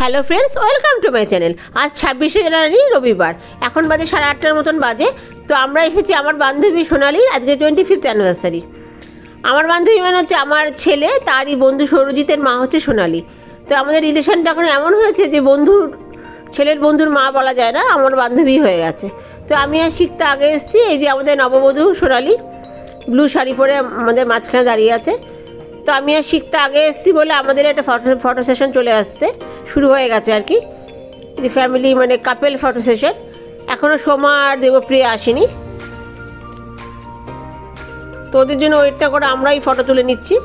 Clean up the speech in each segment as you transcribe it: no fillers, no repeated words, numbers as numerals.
Hello friends, welcome to my channel. আজ 26শে জানুয়ারি রবিবার, এখন বাজে 8:30টার মতন বাজে। তো আমরা এসেছি আমার বান্ধবী সোনালির আজকে 25th অ্যানিভার্সারি। আমার বান্ধবী মানে হচ্ছে আমার ছেলে, তারই বন্ধু সৌরজিতের মা হচ্ছে সোনালি। তো আমাদের রিলেশনটা এখন এমন হয়েছে যে বন্ধুর ছেলের বন্ধুর মা বলা যায় না, আমার বান্ধবী হয়ে গেছে। তো আমি আর শিখতে আগে এসেছি। এই যে আমাদের নববধূ সোনালি ব্লু শাড়ি পরে আমাদের মাঝখানে দাঁড়িয়ে আছে। তো আমি আর শিখতে আগে এসেছি বলে আমাদের একটা ফটো সেশন চলে আসছে, শুরু হয়ে গেছে আর কি, যে ফ্যামিলি মানে কাপেল ফটো সেশন। এখনও সোমা আর দেবপ্রিয়া আসেনি, তো ওদের জন্য ওয়েটটা করে আমরাই ফটো তুলে নিচ্ছি।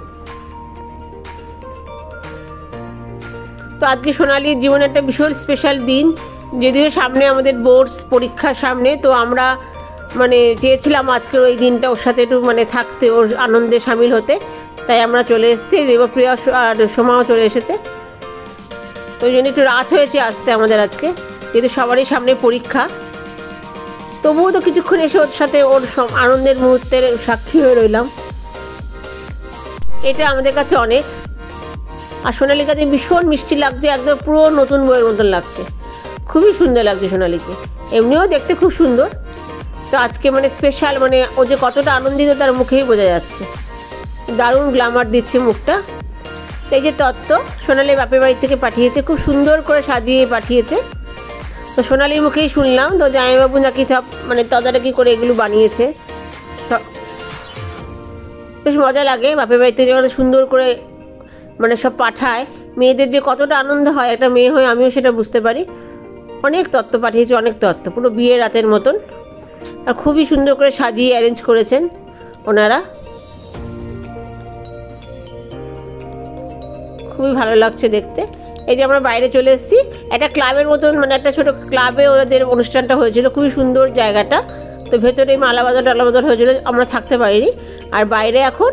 তো আজকে সোনালির জীবনে একটা ভীষণ স্পেশাল দিন, যদিও সামনে আমাদের বোর্ডস পরীক্ষার সামনে। তো আমরা মানে চেয়েছিলাম আজকের ওই দিনটা ওর সাথে একটু মানে থাকতে, ওর আনন্দে সামিল হতে, তাই আমরা চলে এসেছি। দেবপ্রিয়া আর সোমাও চলে এসেছে। তো ওই জন্য একটু রাত হয়েছে আসতে আমাদের আজকে, যেহেতু সবারই সামনে পরীক্ষা। তবুও তো কিছুক্ষণ এসে ওর সাথে ওর আনন্দের মুহূর্তের সাক্ষী হয়ে রইলাম, এটা আমাদের কাছে অনেক। আর সোনালির কাছে ভীষণ মিষ্টি লাগছে, একদম পুরো নতুন বইয়ের মতন লাগছে, খুবই সুন্দর লাগছে সোনালিকে। এমনিও দেখতে খুব সুন্দর। তো আজকে মানে স্পেশাল, মানে ও যে কতটা আনন্দিত তার মুখেই বোঝা যাচ্ছে, দারুণ গ্ল্যামার দিচ্ছে মুখটা। এই যে তত্ত্ব সোনালি বাপের বাড়ি থেকে পাঠিয়েছে, খুব সুন্দর করে সাজিয়ে পাঠিয়েছে। তো সোনালির মুখেই শুনলাম তো জামাইবাবু নাকি সব মানে তদারকি করে এগুলো বানিয়েছে। বেশ মজা লাগে বাপের বাড়িতে যখন সুন্দর করে মানে সব পাঠায়, মেয়েদের যে কতটা আনন্দ হয়, একটা মেয়ে হয়ে আমিও সেটা বুঝতে পারি। অনেক তত্ত্ব পাঠিয়েছে, অনেক তত্ত্ব, পুরো বিয়ের রাতের মতন। আর খুবই সুন্দর করে সাজিয়ে অ্যারেঞ্জ করেছেন ওনারা, খুবই ভালো লাগছে দেখতে। এই যে আমরা বাইরে চলে এসেছি, একটা ক্লাবের মতন, মানে একটা ছোটো ক্লাবে ওদের অনুষ্ঠানটা হয়েছিল, খুবই সুন্দর জায়গাটা। তো ভেতরে মালাবাজার টালাবাজার হয়েছিল, আমরা থাকতে পারিনি। আর বাইরে এখন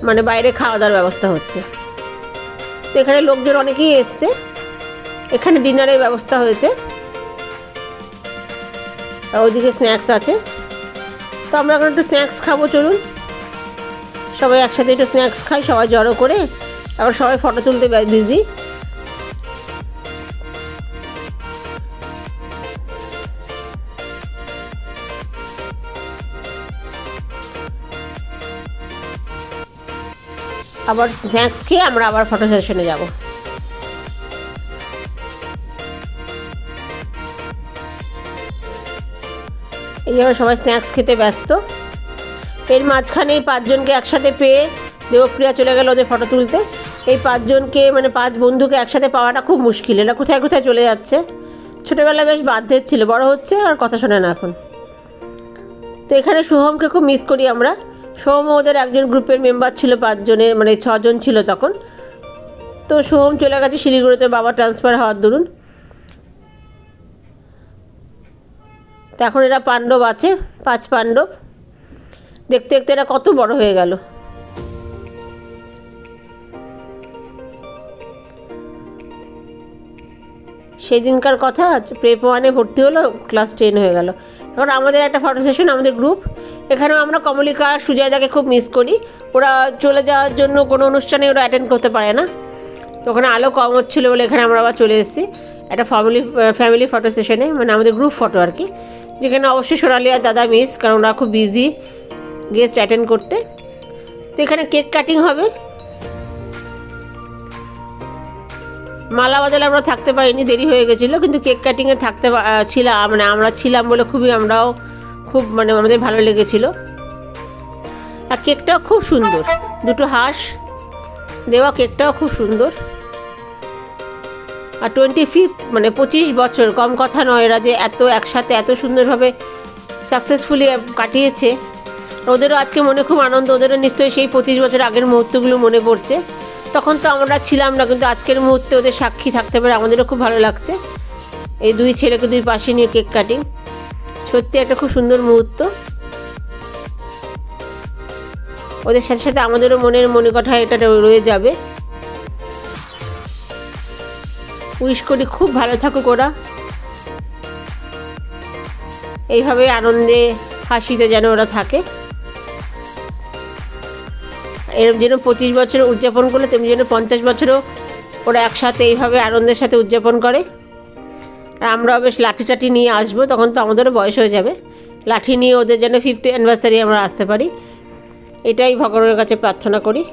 মানে বাইরে খাওয়া দাওয়ার ব্যবস্থা হচ্ছে। তো এখানে লোকজন অনেকেই এসছে, এখানে ডিনারের ব্যবস্থা হয়েছে, আর ওইদিকে স্ন্যাক্স আছে। তো আমরা এখন একটু স্ন্যাক্স খাবো, চলুন সবাই একসাথে একটু স্ন্যাক্স খাই, সবাই জড়ো করে। আবার সবাই ফটো তুলতে বিজি। আবার স্ন্যাক্স খেয়ে আমরা আবার ফটো সেশনে যাব। এই জন্য সবাই স্ন্যাক্স খেতে ব্যস্ত। এর মাঝখানে এই 5 জনকে একসাথে পেয়ে দেবপ্রিয়া চলে গেল ওদের ফটো তুলতে। এই 5 জনকে মানে 5 বন্ধুকে একসাথে পাওয়াটা খুব মুশকিল, এরা কোথায় কোথায় চলে যাচ্ছে। ছোটোবেলায় বেশ বাধ্যের ছিল, বড় হচ্ছে আর কথা শোনে না এখন। তো এখানে সোহমকে খুব মিস করি আমরা। সোহম ওদের একজন গ্রুপের মেম্বার ছিল, 5 জনের মানে 6 জন ছিল তখন। তো সোহম চলে গেছে শিলিগুড়িতে, বাবা ট্রান্সফার হওয়ার দরুন। তো এখন এরা পাণ্ডব আছে, 5 পাণ্ডব। দেখতে দেখতে এরা কত বড় হয়ে গেল। সেই দিনকার কথা, প্রেপ 1-এ ভর্তি হলো, ক্লাস 10 হয়ে গেল। এখন আমাদের একটা ফটো সেশন, আমাদের গ্রুপ। এখানেও আমরা কমলিকা আর সুজয়দাকে খুব মিস করি। ওরা চলে যাওয়ার জন্য কোনো অনুষ্ঠানে ওরা অ্যাটেন্ড করতে পারে না। তো ওখানে আলো কম হচ্ছিলো বলে এখানে আমরা আবার চলে এসেছি একটা ফ্যামিলি ফটো সেশনে, মানে আমাদের গ্রুপ ফটো আর কি, যেখানে অবশ্যই সোনালি আর দাদা মিস, কারণ ওরা খুব বিজি গেস্ট অ্যাটেন্ড করতে। তো এখানে কেক কাটিং হবে। মালা বাজালে আমরা থাকতে পারিনি, দেরি হয়ে গেছিলো, কিন্তু কেক কাটিংয়ে থাকতে ছিলাম, মানে আমরা ছিলাম বলে আমরাও খুব মানে আমাদের ভালো লেগেছিলো। আর কেকটাও খুব সুন্দর, 2টো হাঁস দেওয়া কেকটাও খুব সুন্দর। আর 25th মানে 25 বছর, কম কথা নয়। এরা যে এত একসাথে এত সুন্দরভাবে সাকসেসফুলি কাটিয়েছে, ওদেরও আজকে মনে খুব আনন্দ। ওদেরও নিশ্চয়ই সেই 25 বছর আগের মুহূর্তগুলো মনে পড়ছে। তখন তো আমরা ছিলাম না, কিন্তু আজকের মুহূর্তে ওদের সাক্ষী থাকতে পারে আমাদেরও খুব ভালো লাগছে। এই 2 ছেলেকে 2 পাশে নিয়ে কেক কাটিং, সত্যি একটা খুব সুন্দর মুহূর্ত। ওদের সাথে সাথে আমাদেরও মনে কথা এটা রয়ে যাবে। উইশ করি খুব ভালো থাকুক ওরা, এইভাবে আনন্দে হাসিতে যেন ওরা থাকে। এরকম যেন 25 বছর উদযাপন করলে তেমনি যেন 50 বছরও ওরা একসাথে এইভাবে আনন্দের সাথে উদযাপন করে। আর আমরাও বেশ লাঠি টাঠি নিয়ে আসবো, তখন তো আমাদেরও বয়স হয়ে যাবে, লাঠি নিয়ে ওদের যেন 50th অ্যানিভার্সারি আমরা আসতে পারি, এটাই ভগবানের কাছে প্রার্থনা করি।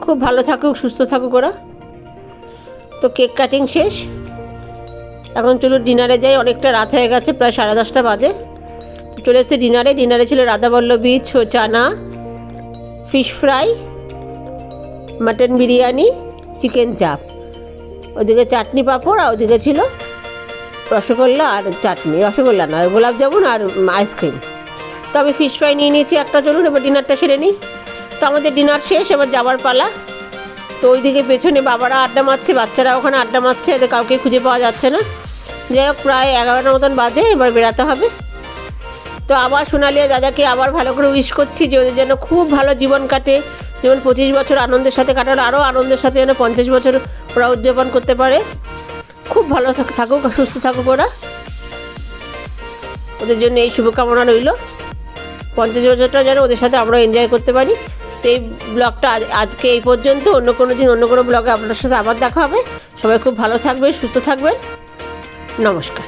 খুব ভালো থাকুক, সুস্থ থাকুক ওরা। তো কেক কাটিং শেষ, এখন চলুন ডিনারে যাই। অনেকটা রাত হয়ে গেছে, প্রায় 10:30 বাজে। চলে এসেছে ডিনারে। ডিনারে ছিল radhaballabhi, chana, fish fry, mutton biryani, chicken chaap, ওদিকে চাটনি পাঁপড়, আর ওদিকে ছিল রসগোল্লা আর চাটনি, রসগোল্লা না, গোলাপ জামুন আর আইসক্রিম। তো আমি ফিশ ফ্রাই নিয়ে নিয়েছি একটা। চলুন এবার ডিনারটা সেরে নিই। তো আমাদের ডিনার শেষ, এবার যাওয়ার পালা। তো ওইদিকে পেছনে বাবারা আড্ডা মারছে, বাচ্চারা ওখানে আড্ডা মারছে, এদের কাউকে খুঁজে পাওয়া যাচ্ছে না। যাই হোক, প্রায় 11টার মতন বাজে, এবার বেরাতে হবে। তো আবার সোনালি আর দাদাকে আবার ভালো করে উইশ করছি যে ওদের যেন খুব ভালো জীবন কাটে, যেমন 25 বছর আনন্দের সাথে কাটানো, আরও আনন্দের সাথে যেন 50 বছর ওরা উদযাপন করতে পারে। খুব ভালো থাকুক, সুস্থ থাকুক ওরা, ওদের জন্য এই শুভকামনা রইল। 50 বছরটা যেন ওদের সাথে আমরা এনজয় করতে পারি। তো এই ব্লগটা আজকে এই পর্যন্ত। অন্য কোনো দিন অন্য কোনো ব্লগে আপনার সাথে আবার দেখা হবে। সবাই খুব ভালো থাকবেন, সুস্থ থাকবেন। নমস্কার।